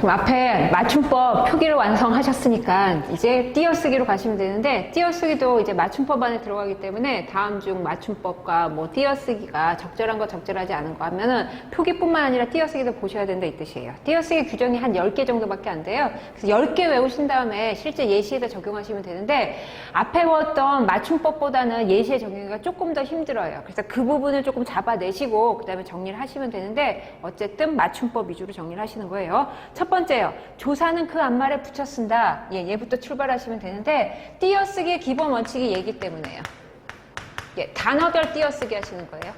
그럼 앞에 맞춤법 표기를 완성하셨으니까 이제 띄어쓰기로 가시면 되는데, 띄어쓰기도 이제 맞춤법 안에 들어가기 때문에 다음 중 맞춤법과 뭐 띄어쓰기가 적절한 거 적절하지 않은 거 하면은 표기뿐만 아니라 띄어쓰기도 보셔야 된다 이 뜻이에요. 띄어쓰기 규정이 한 10개 정도밖에 안 돼요. 그래서 10개 외우신 다음에 실제 예시에다 적용하시면 되는데, 앞에 배웠던 맞춤법보다는 예시에 적용하기가 조금 더 힘들어요. 그래서 그 부분을 조금 잡아내시고 그 다음에 정리를 하시면 되는데, 어쨌든 맞춤법 위주로 정리를 하시는 거예요. 첫 번째요. 조사는 그 앞말에 붙여 쓴다. 예, 얘부터 출발하시면 되는데, 띄어쓰기의 기본 원칙이 얘기 때문에요. 예, 단어별 띄어쓰기 하시는 거예요.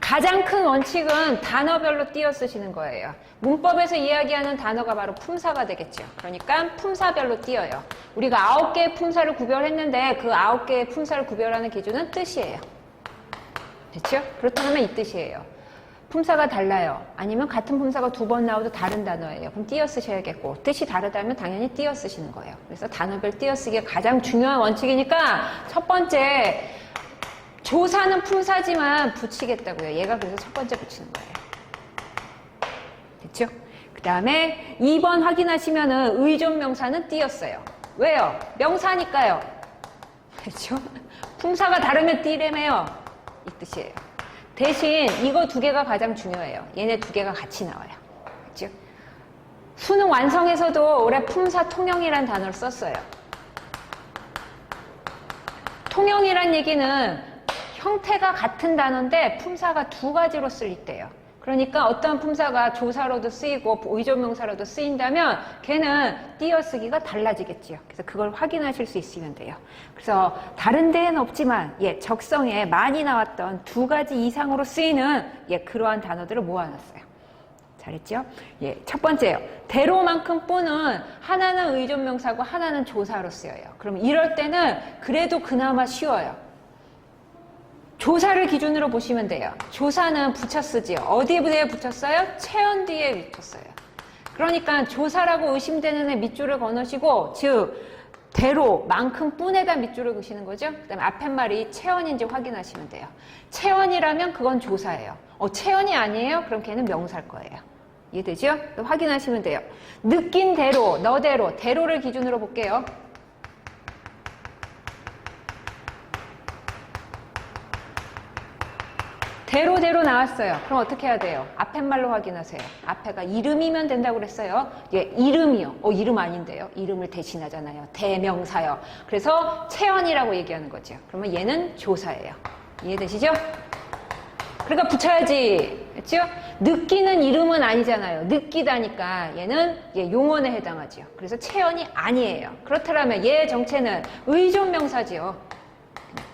가장 큰 원칙은 단어별로 띄어쓰시는 거예요. 문법에서 이야기하는 단어가 바로 품사가 되겠죠. 그러니까 품사별로 띄어요. 우리가 9개의 품사를 구별했는데 그 9개의 품사를 구별하는 기준은 뜻이에요. 됐죠? 그렇다면 이 뜻이에요. 품사가 달라요. 아니면 같은 품사가 2번 나와도 다른 단어예요. 그럼 띄어 쓰셔야겠고, 뜻이 다르다면 당연히 띄어 쓰시는 거예요. 그래서 단어별 띄어쓰기가 가장 중요한 원칙이니까 첫 번째, 조사는 품사지만 붙이겠다고요. 얘가 그래서 첫 번째 붙이는 거예요. 됐죠? 그 다음에 2번 확인하시면은 의존명사는 띄었어요. 왜요? 명사니까요. 그렇죠? 품사가 다르면 띄래매요. 이 뜻이에요. 대신 이거 2개가 가장 중요해요. 얘네 2개가 같이 나와요. 그렇죠? 수능 완성에서도 올해 품사 통형이라는 단어를 썼어요. 통형이란 얘기는 형태가 같은 단어인데 품사가 2가지로 쓰일 때예요. 그러니까 어떤 품사가 조사로도 쓰이고 의존명사로도 쓰인다면 걔는 띄어쓰기가 달라지겠지요. 그래서 그걸 확인하실 수 있으면 돼요. 그래서 다른 데에는 없지만 적성에 많이 나왔던 2가지 이상으로 쓰이는 그러한 단어들을 모아놨어요. 잘했죠? 첫 번째요. 대로만큼 뿌는 하나는 의존명사고 하나는 조사로 쓰여요. 그럼 이럴 때는 그래도 그나마 쉬워요. 조사를 기준으로 보시면 돼요. 조사는 붙여 쓰지요. 어디에 붙여 써요? 체언 뒤에 붙여 써요. 그러니까 조사라고 의심되는 애 밑줄을 거놓으시고, 즉 대로 만큼 뿐에다 밑줄을 그시는 거죠. 그 다음에 앞에 말이 체언인지 확인하시면 돼요. 체언이라면 그건 조사예요. 체언이 아니에요? 그럼 걔는 명사일 거예요. 이해되죠? 확인하시면 돼요. 느낀 대로, 너대로, 대로를 기준으로 볼게요. 대로 나왔어요. 그럼 어떻게 해야 돼요? 앞에 말로 확인하세요. 앞에가 이름이면 된다고 그랬어요. 이름이요. 이름 아닌데요. 이름을 대신하잖아요. 대명사요. 그래서 체언이라고 얘기하는 거죠. 그러면 얘는 조사예요. 이해되시죠? 그러니까 붙여야지. 그렇죠? 느끼는 이름은 아니잖아요. 느끼다니까 얘는 용언에 해당하죠. 그래서 체언이 아니에요. 그렇다면 얘의 정체는 의존명사지요.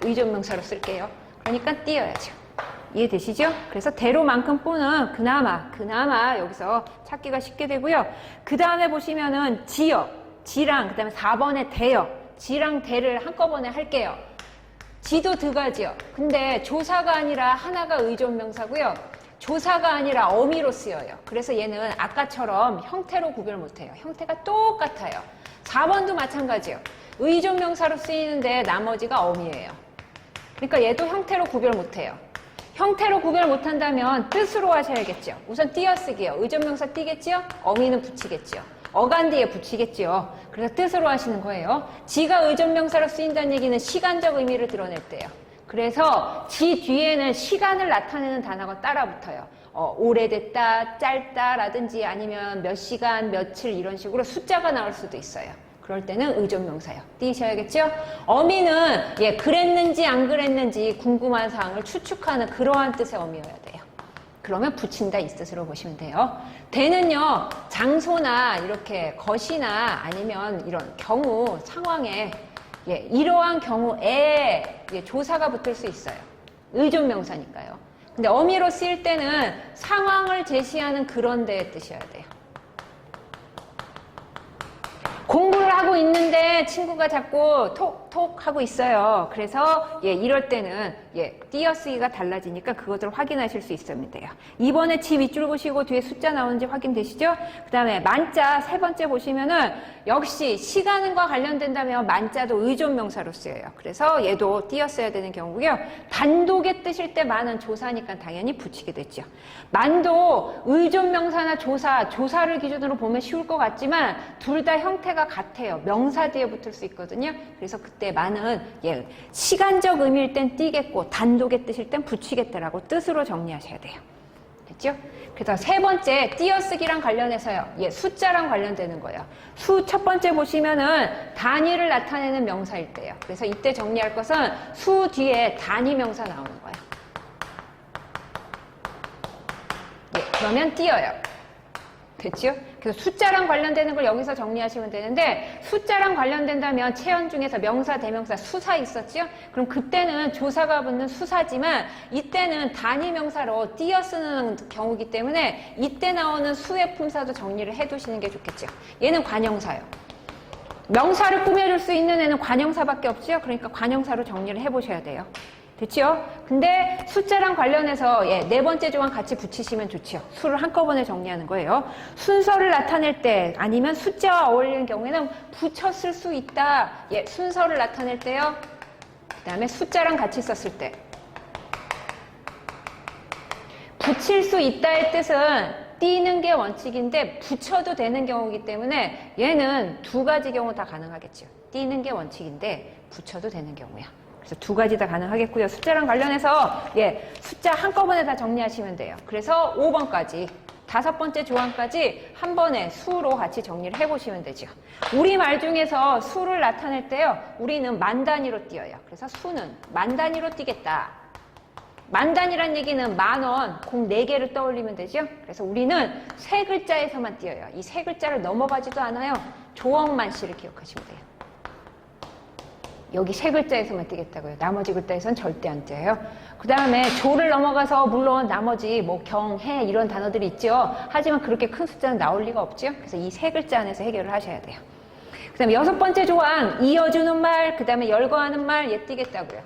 의존명사로 쓸게요. 그러니까 띄어야죠. 이해되시죠? 그래서 대로만큼 뿌는 그나마 여기서 찾기가 쉽게 되고요. 그 다음에 보시면은 지랑 그 다음에 4번에 대요. 지랑 대를 한꺼번에 할게요. 지도 2가지요. 근데 조사가 아니라 하나가 의존명사고요. 조사가 아니라 어미로 쓰여요. 그래서 얘는 아까처럼 형태로 구별 못해요. 형태가 똑같아요. 4번도 마찬가지요. 의존명사로 쓰이는데 나머지가 어미예요. 그러니까 얘도 형태로 구별 못해요. 형태로 구별 못한다면 뜻으로 하셔야겠죠. 우선 띄어쓰기요. 의존명사 띄겠지요? 어미는 붙이겠지요. 어간 뒤에 붙이겠지요. 그래서 뜻으로 하시는 거예요. 지가 의존명사로 쓰인다는 얘기는 시간적 의미를 드러낼 때요. 그래서 지 뒤에는 시간을 나타내는 단어가 따라 붙어요. 오래됐다, 짧다라든지 아니면 몇 시간, 며칠 이런 식으로 숫자가 나올 수도 있어요. 그럴 때는 의존명사요. 띄셔야겠죠? 어미는 그랬는지 안 그랬는지 궁금한 사항을 추측하는 그러한 뜻의 어미여야 돼요. 그러면 붙인다 이 뜻으로 보시면 돼요. 대는요, 장소나 이렇게 것이나 아니면 이런 경우, 상황에 이러한 경우에 조사가 붙을 수 있어요. 의존명사니까요. 근데 어미로 쓰일 때는 상황을 제시하는 그런 데의 뜻이어야 돼요. 공부를 하고 있는데 친구가 자꾸 톡톡 하고 있어요. 그래서 예, 이럴 때는 예, 띄어쓰기가 달라지니까 그것들을 확인하실 수 있으면 돼요. 이번에 지 밑줄 보시고 뒤에 숫자 나오는지 확인되시죠? 그 다음에 만자 세 번째 보시면은 역시 시간과 관련된다면 만자도 의존명사로 쓰여요. 그래서 얘도 띄었어야 되는 경우고요. 단독에 뜨실 때 만은 조사니까 당연히 붙이게 됐죠. 만도 의존명사나 조사를 기준으로 보면 쉬울 것 같지만 둘 다 형태가 같아요. 명사 뒤에 붙을 수 있거든요. 그래서 그때 만은 예, 시간적 의미일 땐 띄겠고 단독에 뜨실 땐 붙이겠다라고 뜻으로 정리하셔야 돼요. 됐죠? 그래서 세 번째 띄어쓰기랑 관련해서요. 예, 숫자랑 관련되는 거예요. 수 첫 번째 보시면은 단위를 나타내는 명사일 때예요. 그래서 이때 정리할 것은 수 뒤에 단위 명사 나오는 거예요. 예, 그러면 띄어요. 됐죠? 그래서 숫자랑 관련되는 걸 여기서 정리하시면 되는데 숫자랑 관련된다면 체언 중에서 명사, 대명사, 수사 있었죠? 그럼 그때는 조사가 붙는 수사지만 이때는 단위 명사로 띄어 쓰는 경우이기 때문에 이때 나오는 수의 품사도 정리를 해두시는 게 좋겠죠. 얘는 관형사요. 명사를 꾸며줄 수 있는 애는 관형사밖에 없죠? 그러니까 관형사로 정리를 해보셔야 돼요. 됐죠? 근데 숫자랑 관련해서 예, 네 번째 조항 같이 붙이시면 좋죠. 수를 한꺼번에 정리하는 거예요. 순서를 나타낼 때 아니면 숫자와 어울리는 경우에는 붙였을 수 있다. 예, 순서를 나타낼 때요. 그 다음에 숫자랑 같이 썼을 때. 붙일 수 있다의 뜻은 띄는 게 원칙인데 붙여도 되는 경우이기 때문에 얘는 두 가지 경우 다 가능하겠죠. 띄는 게 원칙인데 붙여도 되는 경우야. 그래서 두 가지 다 가능하겠고요. 숫자랑 관련해서 예, 숫자 한꺼번에 다 정리하시면 돼요. 그래서 5번까지 다섯 번째 조항까지 한 번에 수로 같이 정리를 해보시면 되죠. 우리말 중에서 수를 나타낼 때요. 우리는 만 단위로 띄어요. 그래서 수는 만 단위로 띄겠다. 만 단위란 얘기는 만원, 공 4개를 떠올리면 되죠. 그래서 우리는 세 글자에서만 띄어요. 이 세 글자를 넘어가지도 않아요. 조억만 씨를 기억하시면 돼요. 여기 세 글자에서만 띄겠다고요. 나머지 글자에서는 절대 안 띄어요. 그 다음에 조를 넘어가서 물론 나머지 뭐 경, 해 이런 단어들이 있죠. 하지만 그렇게 큰 숫자는 나올 리가 없죠. 그래서 이 세 글자 안에서 해결을 하셔야 돼요. 그 다음에 여섯 번째 조항, 이어주는 말, 그 다음에 열거하는 말, 얘 띄겠다고요.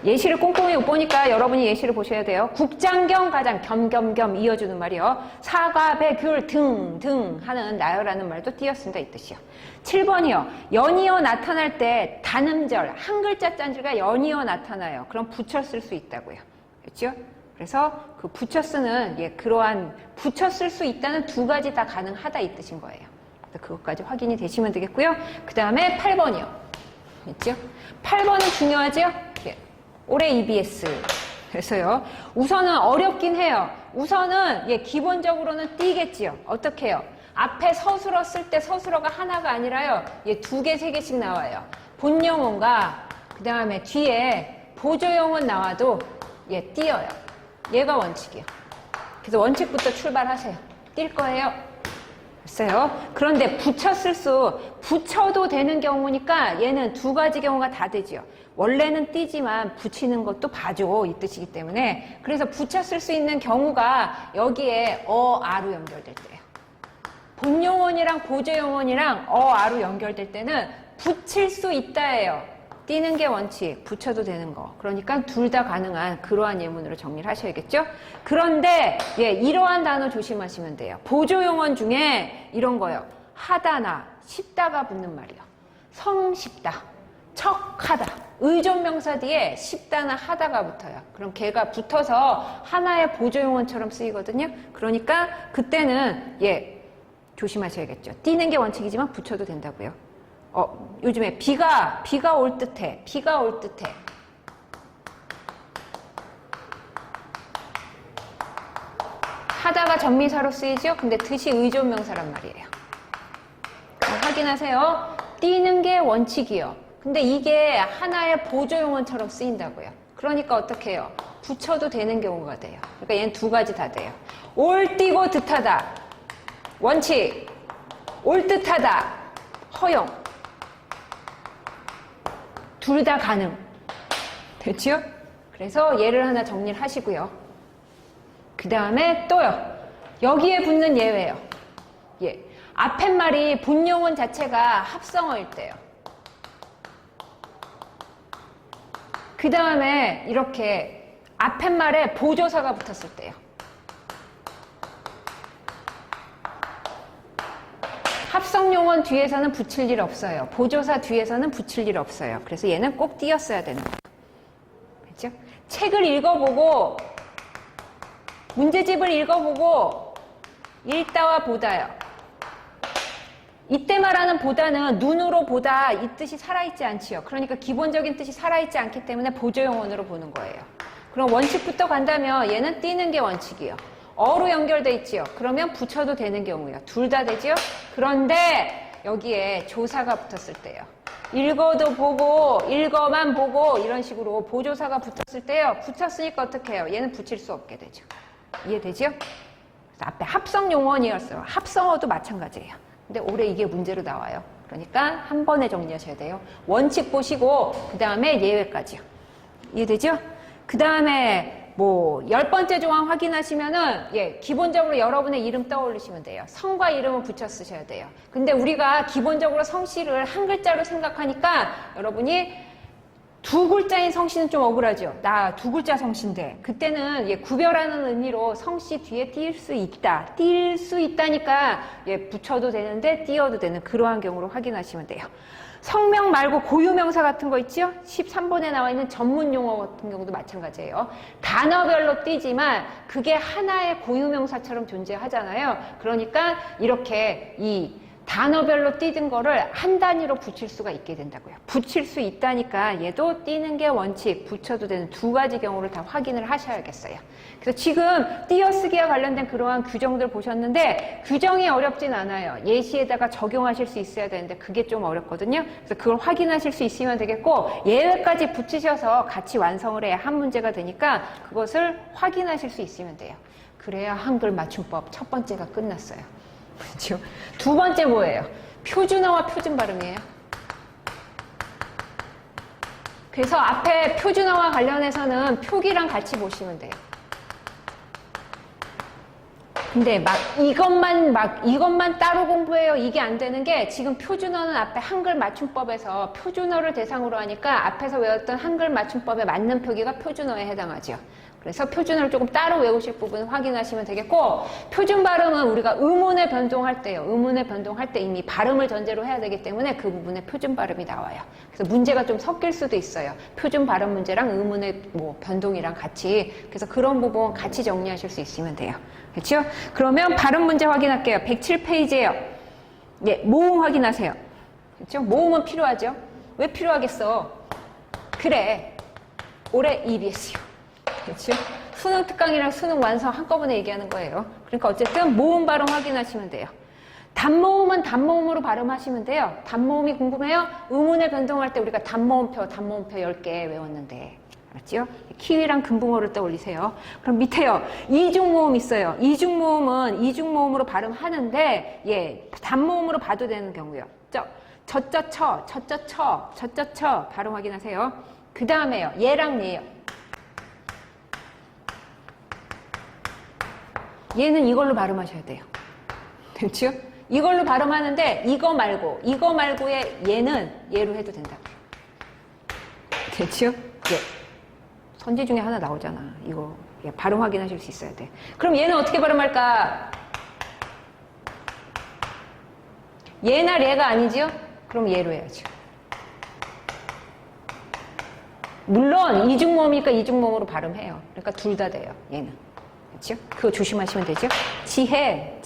예시를 꼼꼼히 못 보니까 여러분이 예시를 보셔야 돼요. 국장경 가장 겸겸겸 이어주는 말이요. 사과, 배, 귤 등 하는 나열하는 말도 띄었습니다. 이 뜻이요. 7번이요. 연이어 나타날 때 단음절, 한 글자 짠지가 연이어 나타나요. 그럼 붙여 쓸 수 있다고요. 그렇죠? 그래서 그 붙여 쓰는 예, 그러한 붙여 쓸 수 있다는 두 가지 다 가능하다 이 뜻인 거예요. 그래서 그것까지 확인이 되시면 되겠고요. 그 다음에 8번이요. 있죠? 8번은 중요하죠? 예. 올해 EBS. 그래서요. 우선은 어렵긴 해요. 우선은 예, 기본적으로는 띄겠지요. 어떻게 해요? 앞에 서술어 쓸 때 서술어가 하나가 아니라요. 예, 2개, 3개씩 나와요. 본영어가 그 다음에 뒤에 보조용은 나와도 예, 띄어요. 얘가 원칙이에요. 그래서 원칙부터 출발하세요. 뛸 거예요. 됐어요. 그런데 붙여도 되는 경우니까 얘는 두 가지 경우가 다 되지요. 원래는 띄지만 붙이는 것도 봐줘 이 뜻이기 때문에 그래서 붙였을 수 있는 경우가 여기에 아로 연결될 때예요. 본용언이랑 보조용언이랑 아로 연결될 때는 붙일 수 있다예요. 띄는 게 원칙, 붙여도 되는 거. 그러니까 둘 다 가능한 그러한 예문으로 정리를 하셔야겠죠? 그런데 예, 이러한 단어 조심하시면 돼요. 보조용언 중에 이런 거요. 하다나 쉽다가 붙는 말이요. 성쉽다, 척하다. 의존명사 뒤에 쉽다나 하다가 붙어요. 그럼 걔가 붙어서 하나의 보조용언처럼 쓰이거든요. 그러니까 그때는 예, 조심하셔야겠죠. 띄는 게 원칙이지만 붙여도 된다고요. 요즘에 비가 올 듯해. 비가 올 듯해. 하다가 전미사로 쓰이죠? 근데 뜻이 의존명사란 말이에요. 확인하세요. 띄는 게 원칙이요. 근데 이게 하나의 보조용언처럼 쓰인다고요. 그러니까 어떻게 해요? 붙여도 되는 경우가 돼요. 그러니까 얘는 두 가지 다 돼요. 올 띄고 듯하다. 원칙. 올 듯하다. 허용. 둘 다 가능. 됐죠? 그래서 얘를 하나 정리를 하시고요. 그 다음에 또요. 여기에 붙는 예외요. 예. 앞팻말이 본용언 자체가 합성어일 때요. 그 다음에 이렇게 앞팻말에 보조사가 붙었을 때요. 합성용언 뒤에서는 붙일 일 없어요. 보조사 뒤에서는 붙일 일 없어요. 그래서 얘는 꼭 띄었어야 되는 거예요. 그렇죠? 책을 읽어보고 문제집을 읽어보고 읽다와 보다요. 이때 말하는 보다는 눈으로 보다 이 뜻이 살아있지 않지요. 그러니까 기본적인 뜻이 살아있지 않기 때문에 보조용언으로 보는 거예요. 그럼 원칙부터 간다면 얘는 띄는 게 원칙이요. 어로 연결돼 있지요. 그러면 붙여도 되는 경우요. 둘 다 되지요. 그런데 여기에 조사가 붙었을 때요. 읽어도 보고 읽어만 보고 이런 식으로 보조사가 붙었을 때요. 붙였으니까 어떻게 해요? 얘는 붙일 수 없게 되죠. 이해되지요? 앞에 합성용언이었어요. 합성어도 마찬가지예요. 근데 올해 이게 문제로 나와요. 그러니까 한 번에 정리하셔야 돼요. 원칙 보시고 그 다음에 예외까지요. 이해되죠? 그 다음에 뭐 10번째 조항 확인하시면은 기본적으로 여러분의 이름 떠올리시면 돼요. 성과 이름을 붙여 쓰셔야 돼요. 근데 우리가 기본적으로 성씨를 한 글자로 생각하니까 여러분이 두 글자인 성씨는 좀 억울하죠. 나 두 글자 성씨인데 그때는 구별하는 의미로 성씨 뒤에 띄일 수 있다. 띄일 수 있다니까 붙여도 되는데 띄어도 되는 그러한 경우로 확인하시면 돼요. 성명 말고 고유명사 같은 거 있죠? 13번에 나와 있는 전문용어 같은 경우도 마찬가지예요. 단어별로 띄지만 그게 하나의 고유명사처럼 존재하잖아요. 그러니까 이렇게 이 단어별로 띄든 거를 한 단위로 붙일 수가 있게 된다고요. 붙일 수 있다니까 얘도 띄는 게 원칙, 붙여도 되는 두 가지 경우를 다 확인을 하셔야겠어요. 그래서 지금 띄어쓰기와 관련된 그러한 규정들 보셨는데 규정이 어렵진 않아요. 예시에다가 적용하실 수 있어야 되는데 그게 좀 어렵거든요. 그래서 그걸 확인하실 수 있으면 되겠고 예외까지 붙이셔서 같이 완성을 해야 한 문제가 되니까 그것을 확인하실 수 있으면 돼요. 그래야 한글 맞춤법 첫 번째가 끝났어요. 그렇죠? 두 번째 뭐예요? 표준어와 표준 발음이에요. 그래서 앞에 표준어와 관련해서는 표기랑 같이 보시면 돼요. 근데 이것만 따로 공부해요. 이게 안 되는 게 지금 표준어는 앞에 한글 맞춤법에서 표준어를 대상으로 하니까 앞에서 외웠던 한글 맞춤법에 맞는 표기가 표준어에 해당하죠. 그래서 표준어를 조금 따로 외우실 부분 확인하시면 되겠고 표준 발음은 우리가 의문의 변동할 때요. 의문의 변동할 때 이미 발음을 전제로 해야 되기 때문에 그 부분에 표준 발음이 나와요. 그래서 문제가 좀 섞일 수도 있어요. 표준 발음 문제랑 의문의 변동이랑 같이. 그래서 그런 부분 같이 정리하실 수 있으면 돼요. 그렇죠? 그러면 발음 문제 확인할게요. 107페이지예요. 모음 확인하세요. 그렇죠? 모음은 필요하죠. 왜 필요하겠어? 그래. 올해 EBS요. 그렇죠? 수능 특강이랑 수능 완성 한꺼번에 얘기하는 거예요. 그러니까 어쨌든 모음 발음 확인하시면 돼요. 단모음은 단모음으로 발음하시면 돼요. 단모음이 궁금해요? 의문의 변동할 때 우리가 단모음표 10개 외웠는데. 알았죠? 키위랑 금붕어를 떠올리세요. 그럼 밑에요. 이중모음 있어요. 이중모음은 이중모음으로 발음하는데 단모음으로 봐도 되는 경우요. 저쩌처 발음 확인하세요. 그 다음에요. 얘랑 얘요. 얘는 이걸로 발음하셔야 돼요. 됐죠? 이걸로 발음하는데 이거 말고의 얘는 얘로 해도 된다고요. 됐죠? 선지 중에 하나 나오잖아. 이거 발음 확인하실 수 있어야 돼. 그럼 얘는 어떻게 발음할까? 얘나 얘가 아니지요? 그럼 얘로 해야죠. 물론 이중모음이니까 이중모음으로 발음해요. 그러니까 둘 다 돼요. 얘는. 그렇죠? 그거 조심하시면 되죠? 지혜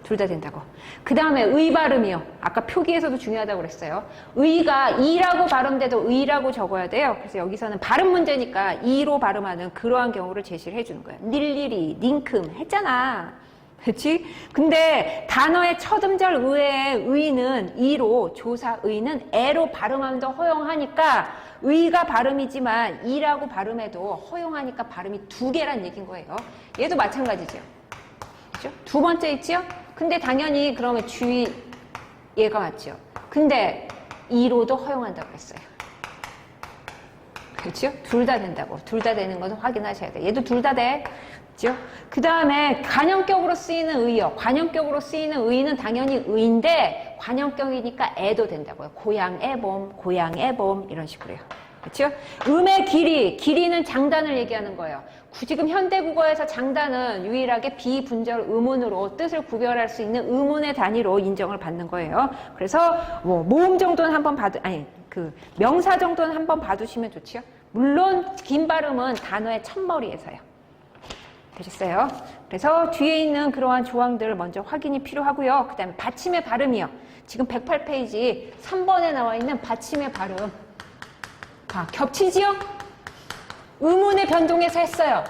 둘 다 된다고. 그 다음에 의 발음이요. 아까 표기에서도 중요하다고 그랬어요. 의가 이라고 발음돼도 의라고 적어야 돼요. 그래서 여기서는 발음 문제니까 이로 발음하는 그러한 경우를 제시를 해주는 거예요. 닐리리, 닝큼 했잖아. 그렇지? 근데 단어의 첫 음절 의의 의는 이로, 조사 의는 에로 발음하면 더 허용하니까 의가 발음이지만 이라고 발음해도 허용하니까 발음이 두 개란 얘기인 거예요. 얘도 마찬가지죠. 그렇죠? 두 번째 있죠? 근데 당연히 그러면 주의 얘가 맞죠. 근데 이로도 허용한다고 했어요. 그렇죠? 둘 다 된다고. 둘 다 되는 것은 확인하셔야 돼요. 얘도 둘 다 돼. 그렇죠? 그 다음에 관형격으로 쓰이는 의요. 관형격으로 쓰이는 의는 당연히 의인데 관형격이니까 애도 된다고요. 고향 애봄, 고향 애봄 이런 식으로요. 그렇죠? 음의 길이, 길이는 장단을 얘기하는 거예요. 지금 현대국어에서 장단은 유일하게 비분절 음운으로 뜻을 구별할 수 있는 음운의 단위로 인정을 받는 거예요. 그래서 뭐 모음 정도는 한번 명사 정도는 한번 봐두시면 좋지요. 물론 긴 발음은 단어의 첫머리에서요. 되셨어요? 그래서 뒤에 있는 그러한 조항들을 먼저 확인이 필요하고요. 그 다음에 받침의 발음이요. 지금 108페이지 3번에 나와 있는 받침의 발음. 자, 겹치지요? 의문의 변동에서 했어요.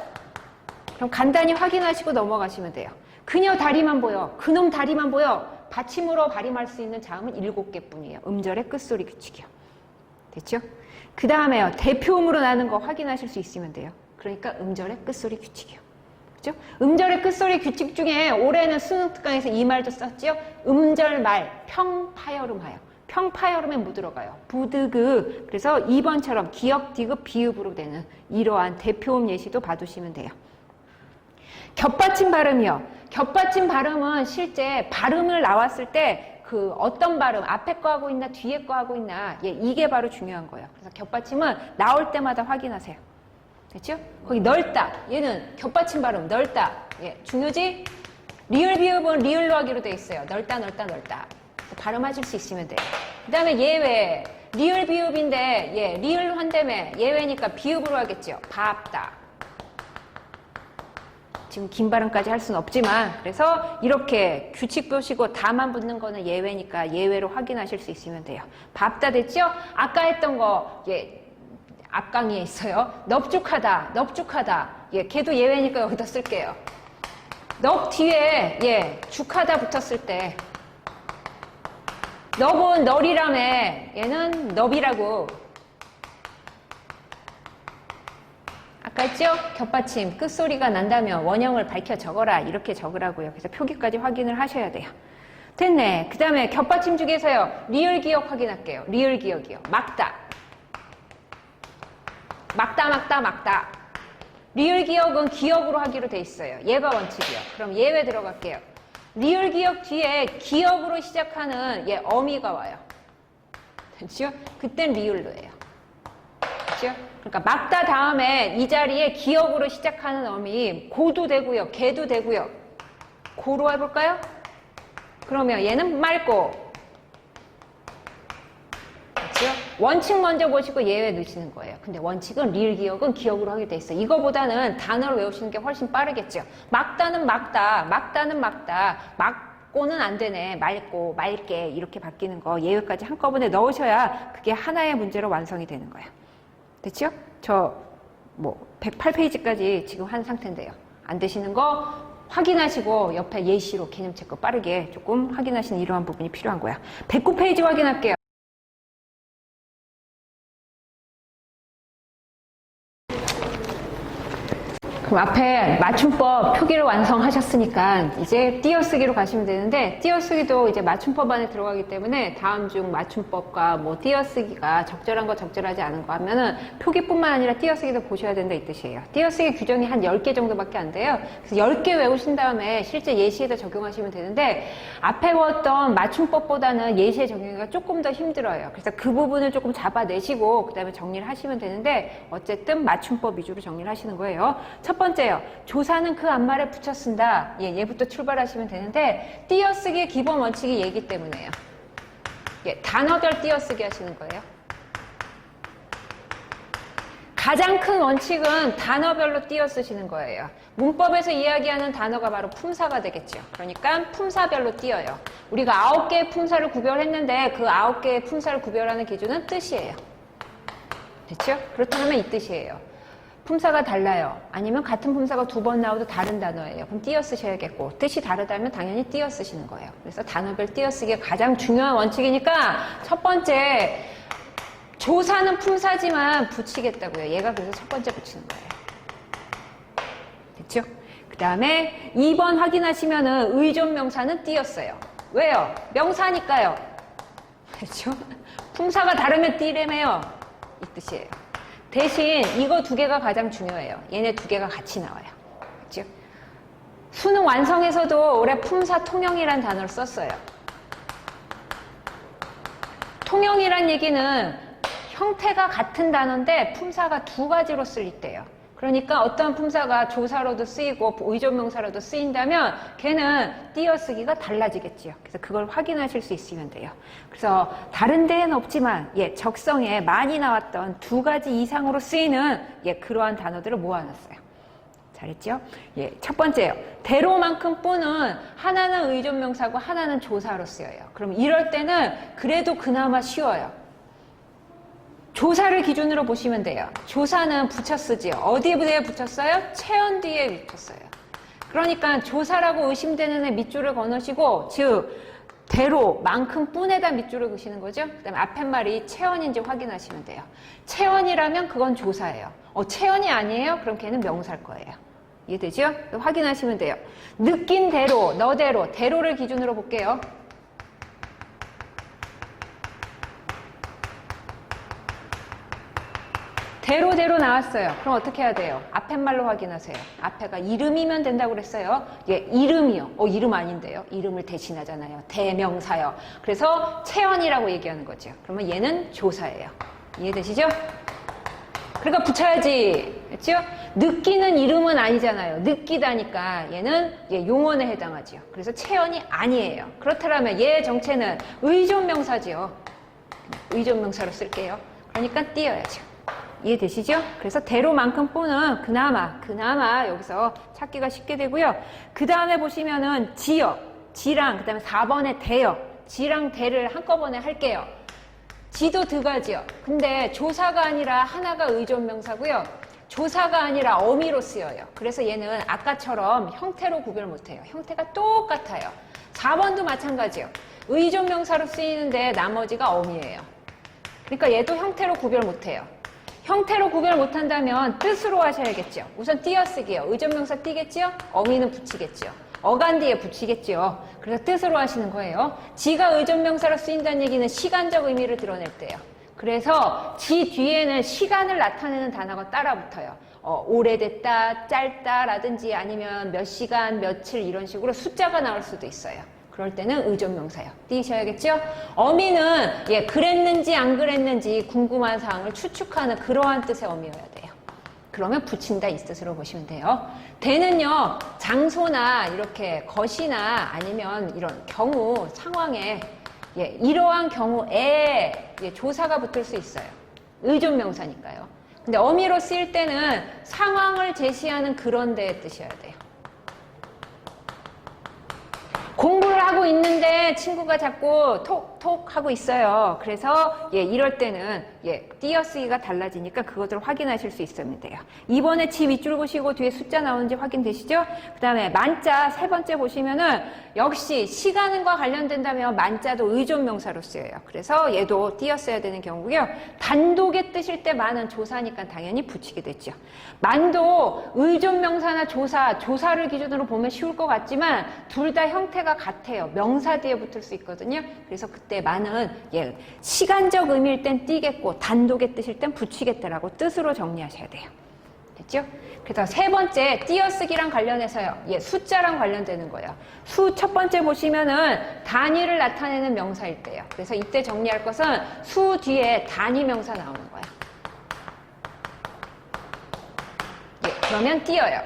그럼 간단히 확인하시고 넘어가시면 돼요. 그녀 다리만 보여. 그놈 다리만 보여. 받침으로 발음할 수 있는 자음은 7개뿐이에요. 음절의 끝소리 규칙이요. 됐죠? 그 다음에요. 대표음으로 나는 거 확인하실 수 있으면 돼요. 그러니까 음절의 끝소리 규칙이요. 그죠? 음절의 끝소리 규칙 중에 올해는 수능 특강에서 이 말도 썼죠? 음절말, 평파열음하여. 평파열음에 뭐 들어가요? 부드그. 그래서 2번처럼 기역, 디귿, 비읍으로 되는 이러한 대표음 예시도 봐두시면 돼요. 겹받침 발음이요. 겹받침 발음은 실제 발음을 나왔을 때 그 어떤 발음, 앞에 거 하고 있나 뒤에 거 하고 있나 이게 바로 중요한 거예요. 그래서 겹받침은 나올 때마다 확인하세요. 됐죠? 거기 넓다. 얘는 겹받침 발음 넓다. 중요지? 리을 비읍은 리을로 하기로 돼 있어요. 넓다, 넓다, 넓다. 발음하실 수 있으면 돼요. 그 다음에 예외. 리을 비읍인데 리을로 한다며 예외니까 비읍으로 하겠죠. 밥다. 지금 긴 발음까지 할 수는 없지만 그래서 이렇게 규칙 보시고 다만 붙는 거는 예외니까 예외로 확인하실 수 있으면 돼요. 밥다 됐죠? 아까 했던 거 앞강의에 있어요. 넙죽하다, 넙죽하다. 걔도 예외니까 여기다 쓸게요. 넙 뒤에 죽하다 붙었을 때 넙은 널이라며 얘는 넙이라고. 아까 했죠? 겹받침, 끝소리가 난다면 원형을 밝혀 적어라. 이렇게 적으라고요. 그래서 표기까지 확인을 하셔야 돼요. 됐네. 그 다음에 겹받침 중에서요. 리을 기억 확인할게요. 리을 기억이요. 막다. 막다, 막다, 막다. 리을 기억은 기억으로 하기로 돼 있어요. 예가 원칙이요. 그럼 예외 들어갈게요. 리을 기억 뒤에 기억으로 시작하는 어미가 와요. 됐죠? 그땐 리을로 해요. 됐죠? 그러니까 막다 다음에 이 자리에 기억으로 시작하는 어미 고도 되고요. 개도 되고요. 고로 해볼까요? 그러면 얘는 맑고. 그렇죠? 원칙 먼저 보시고 예외 넣으시는 거예요. 근데 원칙은 리을 기억은 기억으로 하게 돼 있어요. 이거보다는 단어를 외우시는 게 훨씬 빠르겠죠. 막다는 막다, 막다는 막다, 막고는 안 되네. 맑고, 맑게 이렇게 바뀌는 거 예외까지 한꺼번에 넣으셔야 그게 하나의 문제로 완성이 되는 거예요. 됐죠? 저 108페이지까지 지금 한 상태인데요. 안 되시는 거 확인하시고 옆에 예시로 개념 체크 빠르게 조금 확인하시는 이러한 부분이 필요한 거야. 109페이지 확인할게요. 그럼 앞에 맞춤법 표기를 완성하셨으니까 이제 띄어쓰기로 가시면 되는데 띄어쓰기도 이제 맞춤법 안에 들어가기 때문에 다음 중 맞춤법과 띄어쓰기가 적절한 거 적절하지 않은 거 하면은 표기뿐만 아니라 띄어쓰기도 보셔야 된다 이 뜻이에요. 띄어쓰기 규정이 한 10개 정도밖에 안 돼요. 그래서 10개 외우신 다음에 실제 예시에다 적용하시면 되는데 앞에 배웠던 맞춤법보다는 예시에 적용하기가 조금 더 힘들어요. 그래서 그 부분을 조금 잡아내시고 그 다음에 정리를 하시면 되는데 어쨌든 맞춤법 위주로 정리를 하시는 거예요. 첫 번째요. 조사는 그 앞말에 붙여 쓴다. 얘부터 출발하시면 되는데 띄어쓰기의 기본 원칙이 얘기 때문에요. 단어별 띄어쓰기 하시는 거예요. 가장 큰 원칙은 단어별로 띄어쓰시는 거예요. 문법에서 이야기하는 단어가 바로 품사가 되겠죠. 그러니까 품사별로 띄어요. 우리가 9개의 품사를 구별했는데 그 9개의 품사를 구별하는 기준은 뜻이에요. 됐죠? 그렇다면 이 뜻이에요. 품사가 달라요. 아니면 같은 품사가 2번 나와도 다른 단어예요. 그럼 띄어 쓰셔야겠고 뜻이 다르다면 당연히 띄어 쓰시는 거예요. 그래서 단어별 띄어쓰기가 가장 중요한 원칙이니까 첫 번째 조사는 품사지만 붙이겠다고요. 얘가 그래서 첫 번째 붙이는 거예요. 됐죠? 그 다음에 2번 확인하시면은 의존명사는 띄었어요. 왜요? 명사니까요. 그렇죠? 품사가 다르면 띄래매요. 이 뜻이에요. 대신 이거 두 개가 가장 중요해요. 얘네 두 개가 같이 나와요. 그렇죠? 수능 완성에서도 올해 품사 통형이라는 단어를 썼어요. 통형이란 얘기는 형태가 같은 단어인데 품사가 두 가지로 쓰일 때예요. 그러니까 어떤 품사가 조사로도 쓰이고 의존명사로도 쓰인다면 걔는 띄어쓰기가 달라지겠지요. 그래서 그걸 확인하실 수 있으면 돼요. 그래서 다른 데에는 없지만 적성에 많이 나왔던 두 가지 이상으로 쓰이는 그러한 단어들을 모아놨어요. 잘했죠? 첫 번째요. 대로만큼 뿌는 하나는 의존명사고 하나는 조사로 쓰여요. 그럼 이럴 때는 그래도 그나마 쉬워요. 조사를 기준으로 보시면 돼요. 조사는 붙여 쓰지요. 어디에 붙였어요? 체언 뒤에 붙였어요. 그러니까 조사라고 의심되는 애 밑줄을 거놓으시고, 즉 대로만큼 뿐에다 밑줄을 그시는 거죠. 그 다음에 앞에 말이 체언인지 확인하시면 돼요. 체언이라면 그건 조사예요. 체언이 아니에요? 그럼 걔는 명사일 거예요. 이해되죠? 확인하시면 돼요. 느낀 대로, 너대로, 대로를 기준으로 볼게요. 대로 나왔어요. 그럼 어떻게 해야 돼요? 앞에 말로 확인하세요. 앞에가 이름이면 된다고 그랬어요. 이름이요. 이름 아닌데요. 이름을 대신하잖아요. 대명사요. 그래서 체언이라고 얘기하는 거죠. 그러면 얘는 조사예요. 이해되시죠? 그러니까 붙여야지. 그렇죠? 느끼는 이름은 아니잖아요. 느끼다니까 얘는 용언에 해당하죠. 그래서 체언이 아니에요. 그렇다면 얘의 정체는 의존명사지요. 의존명사로 쓸게요. 그러니까 띄어야죠. 이해되시죠? 그래서 대로만큼 뿌는 그나마 여기서 찾기가 쉽게 되고요. 그 다음에 보시면은 지랑 그 다음에 4번에 대요. 지랑 대를 한꺼번에 할게요. 지도 두 가지요. 근데 조사가 아니라 하나가 의존명사고요. 조사가 아니라 어미로 쓰여요. 그래서 얘는 아까처럼 형태로 구별 못해요. 형태가 똑같아요. 4번도 마찬가지요. 의존명사로 쓰이는데 나머지가 어미예요. 그러니까 얘도 형태로 구별 못해요. 형태로 구별 못한다면 뜻으로 하셔야겠죠. 우선 띄어쓰기요. 의존명사 띄겠죠? 어미는 붙이겠죠. 어간 뒤에 붙이겠죠. 그래서 뜻으로 하시는 거예요. 지가 의존명사로 쓰인다는 얘기는 시간적 의미를 드러낼 때요. 그래서 지 뒤에는 시간을 나타내는 단어가 따라 붙어요. 오래됐다, 짧다라든지 아니면 몇 시간, 며칠 이런 식으로 숫자가 나올 수도 있어요. 그럴 때는 의존명사요. 띄셔야겠죠? 어미는 그랬는지 안 그랬는지 궁금한 사항을 추측하는 그러한 뜻의 어미여야 돼요. 그러면 붙인다 이 뜻으로 보시면 돼요. 대는요, 장소나 이렇게 것이나 아니면 이런 경우, 상황에 이러한 경우에 조사가 붙을 수 있어요. 의존명사니까요. 근데 어미로 쓰일 때는 상황을 제시하는 그런 데의 뜻이어야 돼요. 공부를 하고 있는데 친구가 자꾸 톡톡 하고 있어요. 그래서 이럴 때는 띄어쓰기가 달라지니까 그것들을 확인하실 수 있으면 돼요. 이번에 지 밑줄 보시고 뒤에 숫자 나오는지 확인되시죠? 그 다음에 만자 세 번째 보시면은 역시 시간과 관련된다면 만자도 의존명사로 쓰여요. 그래서 얘도 띄었어야 되는 경우고요. 단독의 뜻일 때 만은 조사니까 당연히 붙이게 됐죠. 만도 의존명사나 조사를 기준으로 보면 쉬울 것 같지만 둘 다 형태가 같아요. 명사 뒤에 붙을 수 있거든요. 그래서 그때 만은 시간적 의미일 땐 띄겠고 단독의 뜻일 땐 붙이겠다라고 뜻으로 정리하셔야 돼요. 됐죠? 그래서 세 번째 띄어쓰기랑 관련해서요. 숫자랑 관련되는 거예요. 수 첫 번째 보시면은 단위를 나타내는 명사일 때요. 그래서 이때 정리할 것은 수 뒤에 단위 명사 나오는 거야. 그러면 띄어요.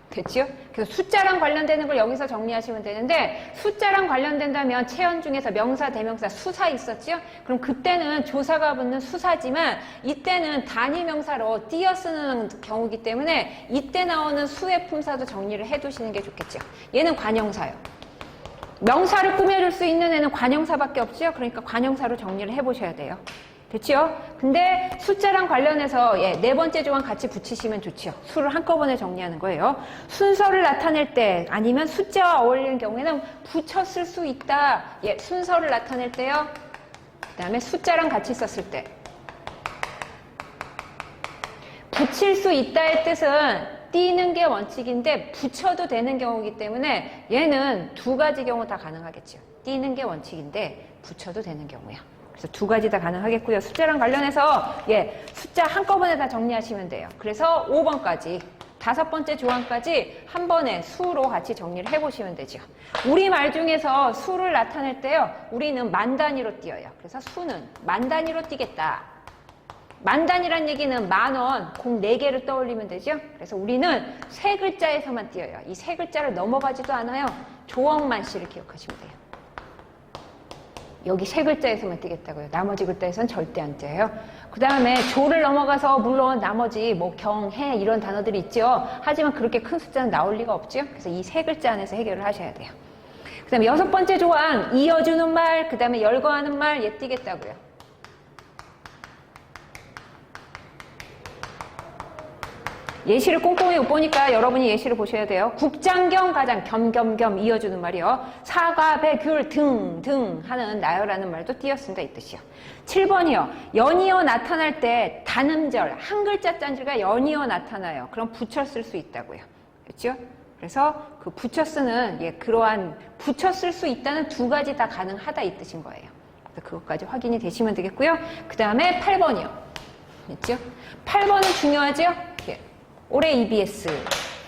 됐죠? 그래서 숫자랑 관련되는 걸 여기서 정리하시면 되는데 숫자랑 관련된다면 체언 중에서 명사, 대명사, 수사 있었죠? 그럼 그때는 조사가 붙는 수사지만 이때는 단위 명사로 띄어 쓰는 경우이기 때문에 이때 나오는 수의 품사도 정리를 해두시는 게 좋겠죠. 얘는 관형사요. 명사를 꾸며줄 수 있는 애는 관형사밖에 없죠? 그러니까 관형사로 정리를 해보셔야 돼요. 됐죠? 근데 숫자랑 관련해서 네 번째 조항 같이 붙이시면 좋죠. 수를 한꺼번에 정리하는 거예요. 순서를 나타낼 때 아니면 숫자와 어울리는 경우에는 붙였을 수 있다. 순서를 나타낼 때요. 그 다음에 숫자랑 같이 썼을 때. 붙일 수 있다의 뜻은 띄는 게 원칙인데 붙여도 되는 경우이기 때문에 얘는 두 가지 경우 다 가능하겠죠. 띄는 게 원칙인데 붙여도 되는 경우야. 그래서 두 가지 다 가능하겠고요. 숫자랑 관련해서 숫자 한꺼번에 다 정리하시면 돼요. 그래서 5번까지 5번째 조항까지 한 번에 수로 같이 정리를 해보시면 되죠. 우리말 중에서 수를 나타낼 때요. 우리는 만 단위로 띄어요. 그래서 수는 만 단위로 띄겠다. 만 단위란 얘기는 10,000원, 공 4개를 떠올리면 되죠. 그래서 우리는 세 글자에서만 띄어요. 이 세 글자를 넘어가지도 않아요. 조억만 씨를 기억하시면 돼요. 여기 세 글자에서만 띄겠다고요. 나머지 글자에서는 절대 안 띄어요. 그 다음에 조를 넘어가서 물론 나머지 뭐 경, 해 이런 단어들이 있죠. 하지만 그렇게 큰 숫자는 나올 리가 없죠. 그래서 이 세 글자 안에서 해결을 하셔야 돼요. 그 다음에 6번째 조항, 이어주는 말, 그 다음에 열거하는 말 띄겠다고요. 예시를 꼼꼼히 못 보니까 여러분이 예시를 보셔야 돼요. 국장경 가장 겸겸겸 이어주는 말이요. 사과, 배, 귤 등 하는 나열하는 말도 띄었습니다. 이 뜻이요. 7번이요. 연이어 나타날 때 단음절 한 글자 짠지가 연이어 나타나요. 그럼 붙여 쓸 수 있다고요. 그렇죠? 그래서 그 붙여 쓰는 그러한 붙여 쓸 수 있다는 두 가지 다 가능하다 이 뜻인 거예요. 그래서 그것까지 확인이 되시면 되겠고요. 그 다음에 8번이요. 그렇죠? 8번은 중요하죠? 올해 EBS.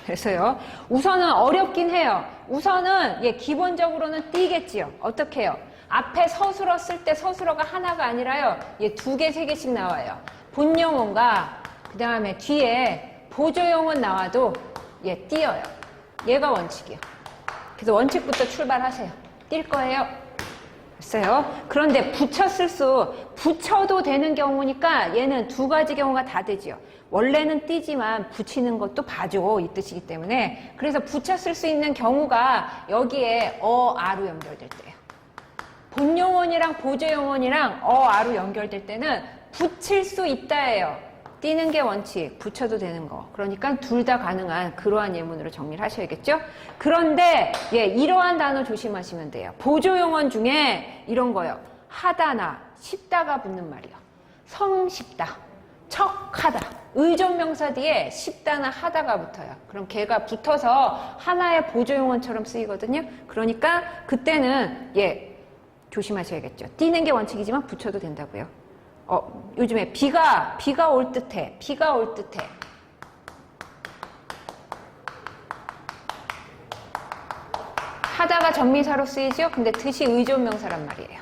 그래서요. 우선은 어렵긴 해요. 우선은 기본적으로는 띄겠지요. 어떻게 해요? 앞에 서술어 쓸 때 서술어가 하나가 아니라요. 2개, 3개씩 나와요. 본용어가 그 다음에 뒤에 보조용어 나와도 띄어요. 얘가 원칙이요. 그래서 원칙부터 출발하세요. 띌 거예요. 됐어요. 그런데 붙여도 되는 경우니까 얘는 두 가지 경우가 다 되지요. 원래는 띄지만 붙이는 것도 봐줘 이 뜻이기 때문에 그래서 붙였을 수 있는 경우가 여기에 아로 연결될 때예요. 본용어이랑 보조용어이랑 아로 연결될 때는 붙일 수 있다예요. 띄는 게 원칙, 붙여도 되는 거. 그러니까 둘 다 가능한 그러한 예문으로 정리를 하셔야겠죠? 그런데 이러한 단어 조심하시면 돼요. 보조용어 중에 이런 거요. 하다나 쉽다가 붙는 말이요. 성쉽다, 척하다. 의존명사 뒤에 쉽다나 하다가 붙어요. 그럼 걔가 붙어서 하나의 보조용어처럼 쓰이거든요. 그러니까 그때는 조심하셔야겠죠. 띄는 게 원칙이지만 붙여도 된다고요. 요즘에 비가 올 듯해. 비가 올 듯해. 하다가 전미사로 쓰이죠? 근데 뜻이 의존명사란 말이에요.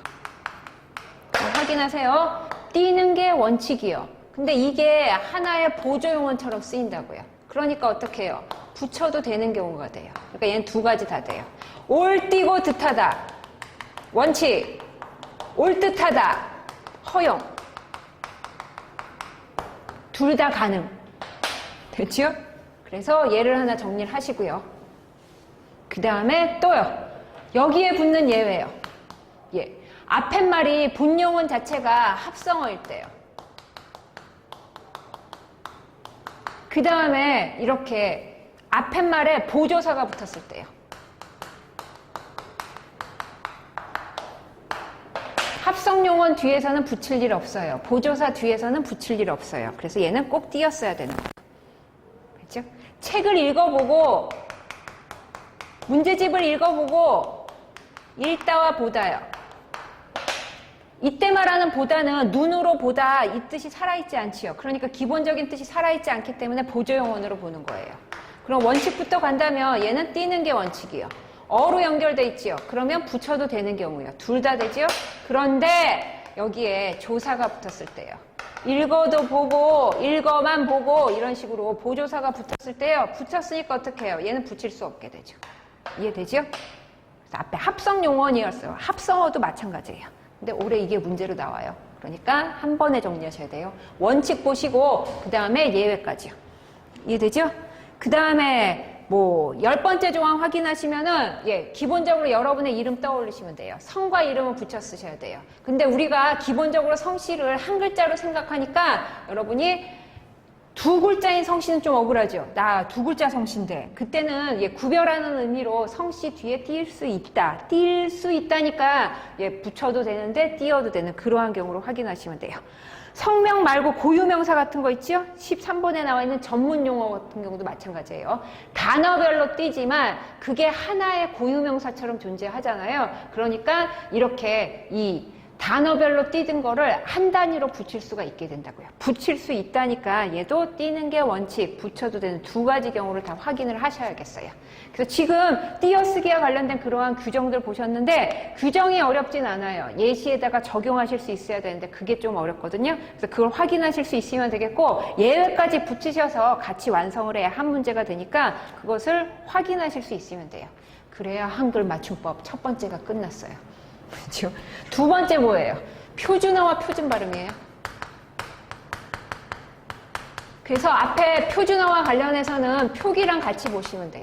확인하세요. 띄는 게 원칙이요. 근데 이게 하나의 보조용어처럼 쓰인다고요. 그러니까 어떻게 해요? 붙여도 되는 경우가 돼요. 그러니까 얘는 두 가지 다 돼요. 올 띄고 듯하다. 원칙. 올 듯하다. 허용. 둘 다 가능. 됐죠? 그래서 얘를 하나 정리를 하시고요. 그 다음에 또요. 여기에 붙는 예외요. 앞에 말이 본용은 자체가 합성어일 때요. 그 다음에 이렇게 앞에 말에 보조사가 붙었을 때요. 합성용어는 뒤에서는 붙일 일 없어요. 보조사 뒤에서는 붙일 일 없어요. 그래서 얘는 꼭 띄었어야 되는 거예요. 그렇죠? 책을 읽어보고 문제집을 읽어보고 읽다와 보다요. 이때 말하는 보다는 눈으로 보다 이 뜻이 살아있지 않지요. 그러니까 기본적인 뜻이 살아있지 않기 때문에 보조용어로 보는 거예요. 그럼 원칙부터 간다면 얘는 띄는 게 원칙이요. 어로 연결돼 있지요. 그러면 붙여도 되는 경우요. 둘 다 되지요. 그런데 여기에 조사가 붙었을 때요. 읽어도 보고 읽어만 보고 이런 식으로 보조사가 붙었을 때요. 붙였으니까 어떻게 해요? 얘는 붙일 수 없게 되죠. 이해되죠? 그래서 앞에 합성용어이었어요. 합성어도 마찬가지예요. 근데 올해 이게 문제로 나와요. 그러니까 한 번에 정리하셔야 돼요. 원칙 보시고 그 다음에 예외까지요. 이해되죠? 그 다음에 10번째 조항 확인하시면은 기본적으로 여러분의 이름 떠올리시면 돼요. 성과 이름은 붙여 쓰셔야 돼요. 근데 우리가 기본적으로 성씨를 한 글자로 생각하니까 여러분이 두 글자인 성씨는 좀 억울하죠. 나 두 글자 성씨인데 그때는 구별하는 의미로 성씨 뒤에 띄일 수 있다. 띄일 수 있다니까 붙여도 되는데 띄어도 되는 그러한 경우로 확인하시면 돼요. 성명 말고 고유명사 같은 거 있죠? 13번에 나와 있는 전문용어 같은 경우도 마찬가지예요. 단어별로 띄지만 그게 하나의 고유명사처럼 존재하잖아요. 그러니까 이렇게 이 단어별로 띄든 거를 한 단위로 붙일 수가 있게 된다고요. 붙일 수 있다니까 얘도 띄는 게 원칙, 붙여도 되는 두 가지 경우를 다 확인을 하셔야겠어요. 그래서 지금 띄어쓰기와 관련된 그러한 규정들 보셨는데 규정이 어렵진 않아요. 예시에다가 적용하실 수 있어야 되는데 그게 좀 어렵거든요. 그래서 그걸 확인하실 수 있으면 되겠고 예외까지 붙이셔서 같이 완성을 해야 한 문제가 되니까 그것을 확인하실 수 있으면 돼요. 그래야 한글 맞춤법 첫 번째가 끝났어요. 그렇죠? 두 번째 뭐예요? 표준어와 표준 발음이에요. 그래서 앞에 표준어와 관련해서는 표기랑 같이 보시면 돼요.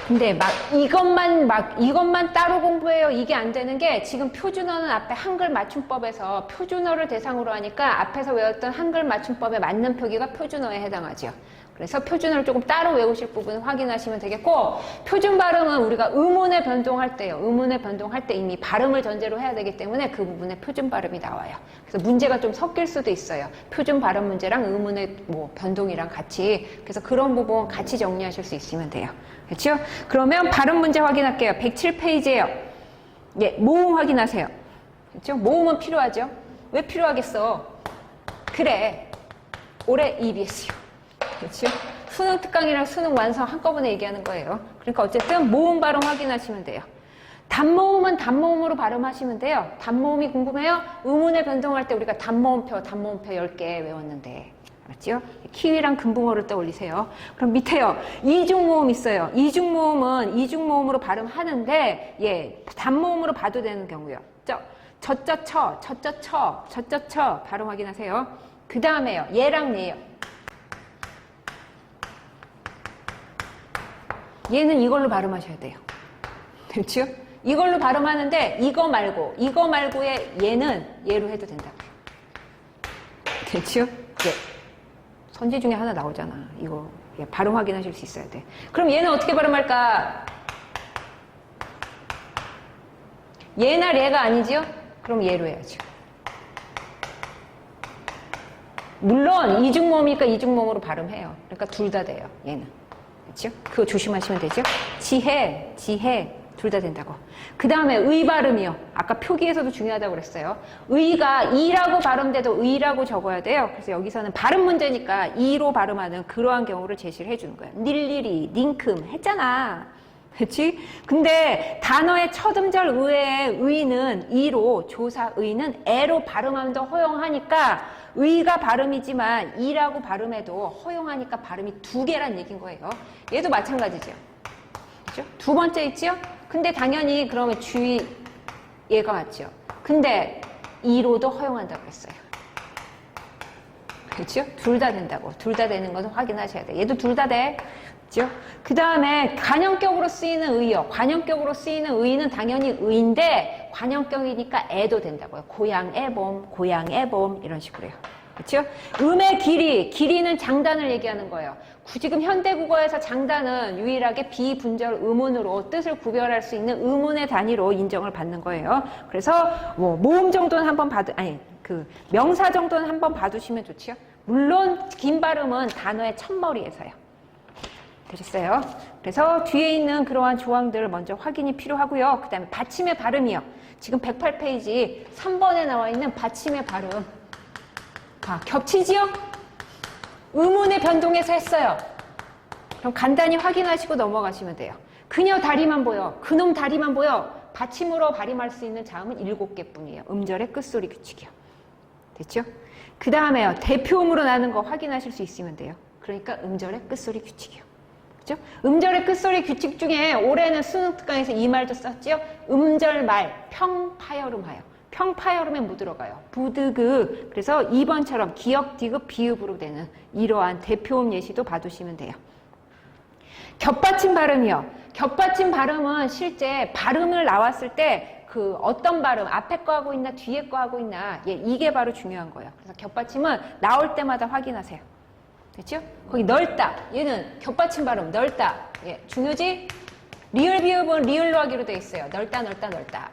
근데 이것만 따로 공부해요. 이게 안 되는 게 지금 표준어는 앞에 한글 맞춤법에서 표준어를 대상으로 하니까 앞에서 외웠던 한글 맞춤법에 맞는 표기가 표준어에 해당하죠. 그래서 표준어를 조금 따로 외우실 부분을 확인하시면 되겠고 표준 발음은 우리가 의문의 변동할 때요. 의문의 변동할 때 이미 발음을 전제로 해야 되기 때문에 그 부분에 표준 발음이 나와요. 그래서 문제가 좀 섞일 수도 있어요. 표준 발음 문제랑 의문의 변동이랑 같이. 그래서 그런 부분 같이 정리하실 수 있으면 돼요. 그렇죠? 그러면 발음 문제 확인할게요. 107페이지예요. 예, 모음 확인하세요. 그렇죠? 모음은 필요하죠. 왜 필요하겠어? 그래. 올해 EBS요. 그렇죠? 수능 특강이랑 수능 완성 한꺼번에 얘기하는 거예요. 그러니까 어쨌든 모음 발음 확인하시면 돼요. 단모음은 단모음으로 발음하시면 돼요. 단모음이 궁금해요? 의문의 변동할 때 우리가 단모음표 10개 외웠는데. 알았죠? 키위랑 금붕어를 떠올리세요. 그럼 밑에요. 이중모음 있어요. 이중모음은 이중모음으로 발음하는데 예, 단모음으로 봐도 되는 경우요. 저쩌처 발음 확인하세요. 그 다음에요. 얘랑 얘요. 얘는 이걸로 발음하셔야 돼요. 그렇죠? 이걸로 발음하는데 이거 말고의 얘는 얘로 해도 된다고요. 그렇죠? 네. 선지 중에 하나 나오잖아. 이거 발음 확인하실 수 있어야 돼. 그럼 얘는 어떻게 발음할까? 얘나 얘가 아니지요? 그럼 얘로 해야죠. 물론 이중모음이니까 이중모음으로 발음해요. 그러니까 둘 다 돼요. 얘는. 그렇죠? 그거 조심하시면 되죠? 지혜 둘 다 된다고. 그 다음에 의 발음이요. 아까 표기에서도 중요하다고 그랬어요. 의가 이라고 발음돼도 의라고 적어야 돼요. 그래서 여기서는 발음 문제니까 이로 발음하는 그러한 경우를 제시를 해주는 거예요. 닐리리, 닝큼 했잖아. 그렇지? 근데 단어의 첫 음절 의의 의는 이로, 조사 의는 애로 발음하면 더 허용하니까 의가 발음이지만 이라고 발음해도 허용하니까 발음이 두 개란 얘기인 거예요. 얘도 마찬가지죠. 그렇죠? 두 번째 있죠? 근데 당연히 그러면 주의 얘가 맞죠. 근데 이로도 허용한다고 했어요. 그렇죠? 둘 다 된다고. 둘 다 되는 것을 확인하셔야 돼. 얘도 둘 다 돼. 그렇죠? 그 다음에 관형격으로 쓰이는 의요. 관형격으로 쓰이는 의는 당연히 의인데 관형격이니까 애도 된다고요. 고향의 봄 이런 식으로요. 그렇죠? 음의 길이는 장단을 얘기하는 거예요. 지금 현대국어에서 장단은 유일하게 비분절 음운으로 뜻을 구별할 수 있는 음운의 단위로 인정을 받는 거예요. 그래서 모음 정도는 한번 명사 정도는 한번 봐두시면 좋지요. 물론 긴 발음은 단어의 첫머리에서요. 되셨어요? 그래서 뒤에 있는 그러한 조항들을 먼저 확인이 필요하고요. 그 다음에 받침의 발음이요. 지금 108페이지 3번에 나와 있는 받침의 발음. 겹치지요? 의문의 변동에서 했어요. 그럼 간단히 확인하시고 넘어가시면 돼요. 그녀 다리만 보여. 그놈 다리만 보여. 받침으로 발음할 수 있는 자음은 7개뿐이에요. 음절의 끝소리 규칙이요. 됐죠? 그 다음에요. 대표음으로 나는 거 확인하실 수 있으면 돼요. 그러니까 음절의 끝소리 규칙이요. 그죠? 음절의 끝소리 규칙 중에 올해는 수능 특강에서 이 말도 썼지요? 음절말, 평파열음하여. 평파열음에 뭐 들어가요? 부드그. 그래서 2번처럼 기역, 디귿, 비읍으로 되는 이러한 대표음 예시도 봐두시면 돼요. 겹받침 발음이요. 겹받침 발음은 실제 발음을 나왔을 때 그 어떤 발음, 앞에 거 하고 있나 뒤에 거 하고 있나 이게 바로 중요한 거예요. 그래서 겹받침은 나올 때마다 확인하세요. 됐죠? 거기 넓다. 얘는 겹받침 발음 넓다. 중요지? 리을 비읍은 리을로 하기로 돼 있어요. 넓다.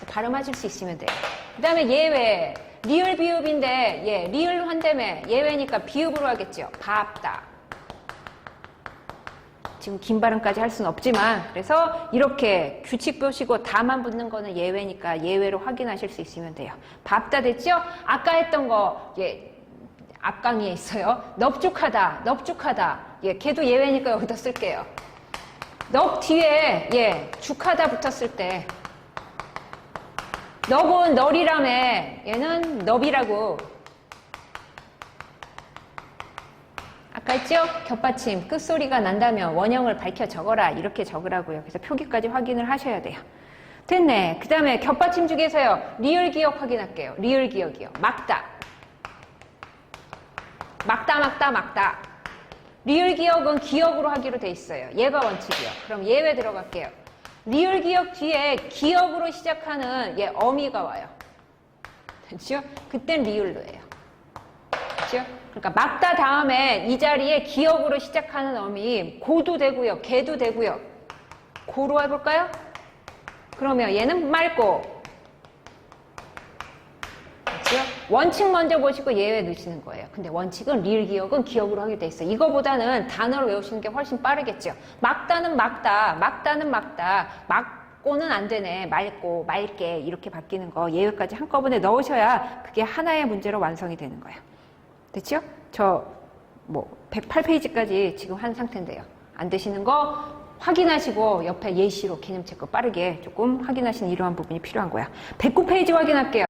발음하실 수 있으면 돼요. 그 다음에 예외. 리을 비읍인데 리을로 한다며 예외니까 비읍으로 하겠죠. 밥다. 지금 긴 발음까지 할 수는 없지만, 그래서 이렇게 규칙 보시고 다만 붙는 거는 예외니까 예외로 확인하실 수 있으면 돼요. 밥다 됐죠? 아까 했던 거, 예, 앞 강의에 있어요. 넙죽하다, 넙죽하다. 예, 걔도 예외니까 여기다 쓸게요. 넙 뒤에, 예, 죽하다 붙었을 때, 넙은 널이라며, 얘는 넙이라고. 아까 했죠? 겹받침, 끝소리가 난다면 원형을 밝혀 적어라. 이렇게 적으라고요. 그래서 표기까지 확인을 하셔야 돼요. 됐네. 그 다음에 겹받침 중에서요. 리을 기억 확인할게요. 리을 기억이요. 막다. 막다, 막다, 막다. 리을 기억은 기억으로 하기로 돼 있어요. 얘가 원칙이요. 그럼 예외 들어갈게요. 리을 기억 뒤에 기억으로 시작하는 예, 어미가 와요. 됐죠? 그땐 리을로 해요. 됐죠? 그러니까 막다 다음에 이 자리에 기억으로 시작하는 어미 고도 되고요. 개도 되고요. 고로 해볼까요? 그러면 얘는 맑고. 됐죠? 원칙 먼저 보시고 예외 넣으시는 거예요. 근데 원칙은 리을 기억은 기억으로 하게 돼 있어요. 이거보다는 단어로 외우시는 게 훨씬 빠르겠죠. 막다는 막다, 막다는 막다, 막고는 안 되네, 맑고, 맑게 이렇게 바뀌는 거 예외까지 한꺼번에 넣으셔야 그게 하나의 문제로 완성이 되는 거예요. 됐죠? 저 108페이지까지 지금 한 상태인데요. 안 되시는 거 확인하시고 옆에 예시로 개념 체크 빠르게 조금 확인하시는 이러한 부분이 필요한 거야. 109페이지 확인할게요.